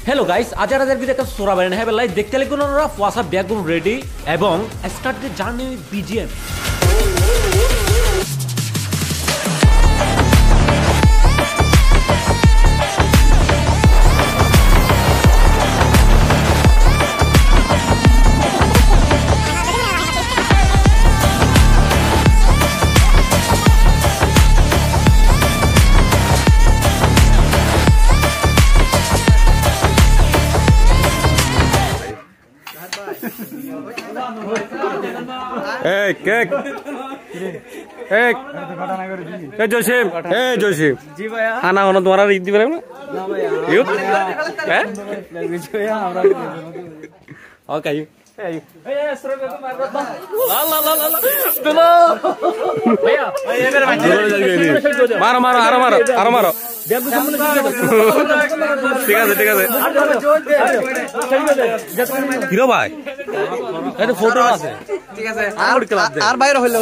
hello guys आज একটা সোরা বানানো হবে লাইক দেখতে লাগবে না ওয়াসা ব্যাকগ্রাউন্ড রেডি এবং স্টার্ট দ্য জার্নি বিজিএম जोशिफ जी भैया खाना होना तुम्हारा रीत दिवे ना भैया और कहियो मारो मारो आरो मारो आरो मारो ठीक है हिरो भाई फोटो আছে ঠিক আছে আর বাইরে হইলো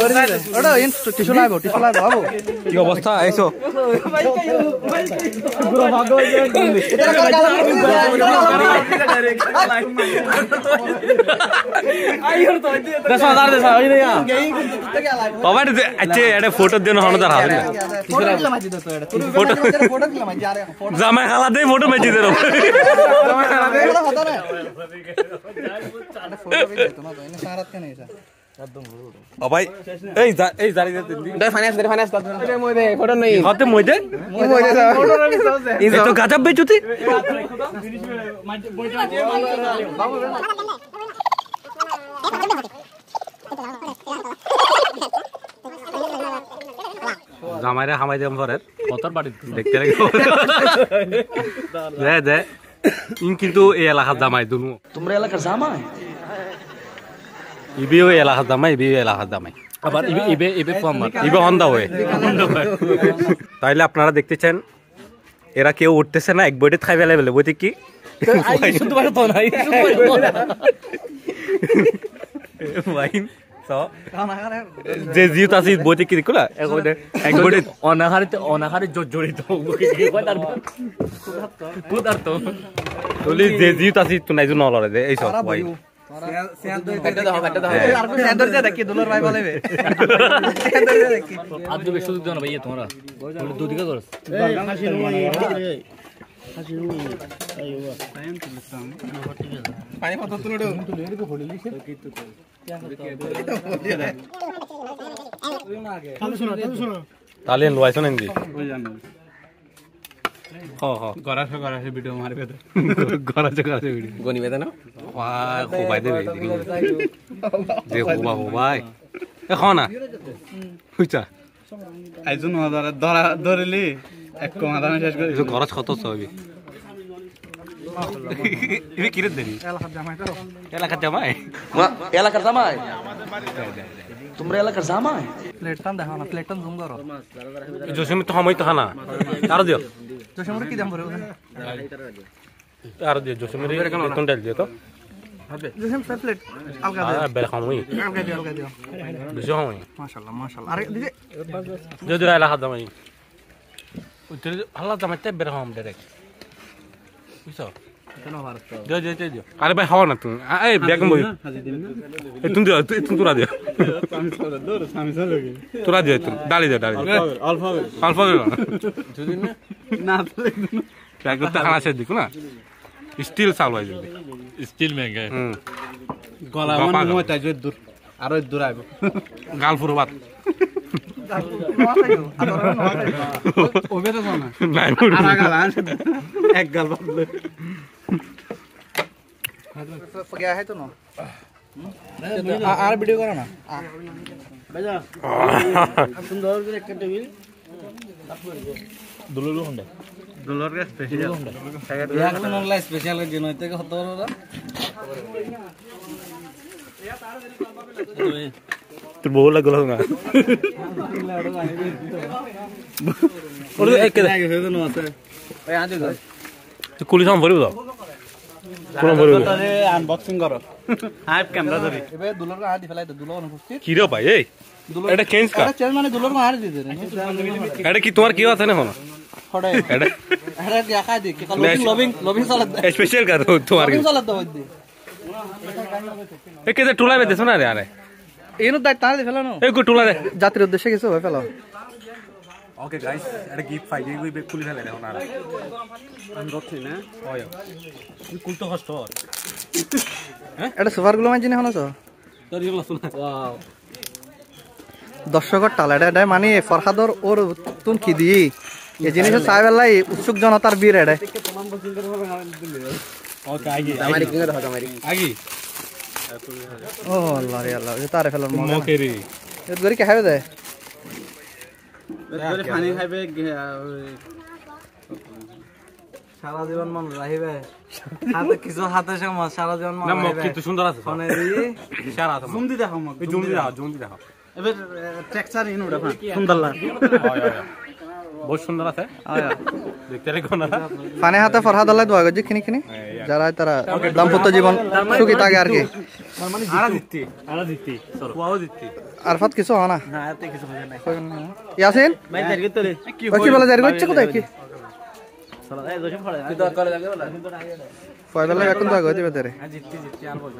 ওটা টিস্যু লাগবে বাবু কি অবস্থা আইছো পুরো ভাগ্য হয়ে আইয়র তো 10000 দেছা ওই রে বাবা আচ্ছা এটা ফটো দেন হনদার হবে ফটো জামাই খালা দে ফটো মেজি দে জামাই খালা দে হতো না ফটো भी देतो ना तो इन्हें सारत के नहीं एकदम ओ भाई এই জারি দে ফাইনান্স দে মই দে ফটো নাই হতে মই দে ফটো রাখি সব এই তো গাজব বেচুতি বাবু জামাইরা হামাই দেম পরে কতর বাড়ি দেখতে লাগে দে ইন কিন্তু এই এলাকার জামাই দুনু তোমরা এলাকার জামাই ইবিও এলাকার জামাই আবার ইবে ফর্মার ইবে হন্দা হয় তাইলে আপনারা দেখতেছেন এরা কেউ উঠতেছে না এক বইতে খাই ফেলে বইতে কি শুনতে পারতো না ওয়াইন সো যে জিত আছে বইতে কি করা এক বইতে অনাহারে জড়িত কুদারতো তুলি যে জিত আছে তো নাই জন্য লড়ে এই সব ভাই তাহলে লইছ নাকি গরাছে ভিডিও মারবে তো গরাছে ভিডিও গনিবে না ওয়াই খুবাই দেবে যে খুবা ভাই এখন না হইতা আইজন ধরলি এক কমাদান শেষ করে গরাজ কত ছবি ইবে কি রে দেনি এলাকার জামাই তোমরা এলাকার জামাই প্লেটটান দেখো না প্লেটটান জুম করো জোসিম তো সময় তো খানা আর দিও জোসিমের কি দাম পড়ে আর দিও জোসিমের কোন ডাল দিও তো জোসিম প্লেট আলগা দাও বেলা খামই আলগা দিও বেশি খামই মাশাআল্লাহ আরে দিদি যদি এলাকার জামাই উত্তর আল্লাহ জামাই তে বের খাম ডাইরেক্ট বুঝছো আরে ভাই হওয়া না তুমি এই বেগম বই তুমি তোরা দিও তোরা দিও তুমি ডালি দিও আলফা যদি না ব্যাগটা খানা শেষ দিকো না স্টিল চালু হয় যদি স্টিল মেঙ্গা গলা মানে মই তাই দূর আর দূর আইব গালপুর বাত ওবে তো না নাই আর গাল এক গাল বলে गया है तो ना आर वीडियो करो ना बेजा सुंदर के एक टेबिल दुलुलु होंडे दुलुर के स्पेशल या कोन ऑनलाइन स्पेशल के नइते के हतो रा तो बोल लगलो ना और एक के तो ना আছে ए आ जा तो कुली साम भरियो কোন ভরিব তারে আনবক্সিং করো হাইপ ক্যামেরা ধরি এবে দুলর কা হাড়ি ফেলাই দে দুলর অনুপস্থিত কি রে ভাই এই এটা চেঞ্জ কা আরে চেঞ্জ মানে দুলর মা হাড়ি দি দে এটা কি তোমার কি আছে না হলো ফড়ে এটা আরে দেখা দি কি লবিং সালাদ স্পেশাল কার তোমার লবিং সালাদ দাও দি এ কেতে টুলা বে দেছো না রে আরে এনু দাই টান দি ফেলানো এই কো টুলা দে যাত্রীর উদ্দেশ্যে কিছু হয় ফেলো ওকে গাইস এটা গিফট পাই গই বে খুলি ফেলে দেখো না আমি রচ্ছি না হয় এই কুল তো কষ্ট হ্যাঁ এটা সুপার গুলো মাইজিনি হলো তো তোর এগুলো শোনা ওয়াও দর্শকর টালাটা এটা মানে ফরহাদর ওর তুম কি দি এই জিনিস চাইবেলাই উৎসুক জনতার বীর এটা ওকে আগে আমারি কিনে দাও আমারি আগে ও আল্লাহ রে আল্লাহ এটা তারে ফেলার মনে মোকে রে এত গরি কে খাবে দে গরি পানি খাইবে সারা জীবন মন রাখিবে হাতে কিছু হাতে সময় সারা জীবন মন না রাখিবে মুখ কি সুন্দর আছে ফোনে দি ইশারা আছে জুম দি দেখো মুখ জুম দি দেখো এবার টেক্সচার ইন উড়া সুন্দর লাগে বহুত সুন্দর আছে দেখতে রে কোন না পানি হাতে ফরহাদ আল্লাহ দোয়া গজি কিনি কিনি যারা তারা দাম্পত্য জীবন সুখী থাকে আর কি আরা দিতি চলো ওয়াও দিতি আরফাত কিছু হয় না না এতে কিছু হয় না ইয়াসিন ভাই জারগে তোরে কি বলে যার গচ্ছে কোথায় কি সালা এই দোষে পড়ে কি দরকার লাগে বলা পয়লা এখন দোয়া গজি বেতরে জিততি আর বল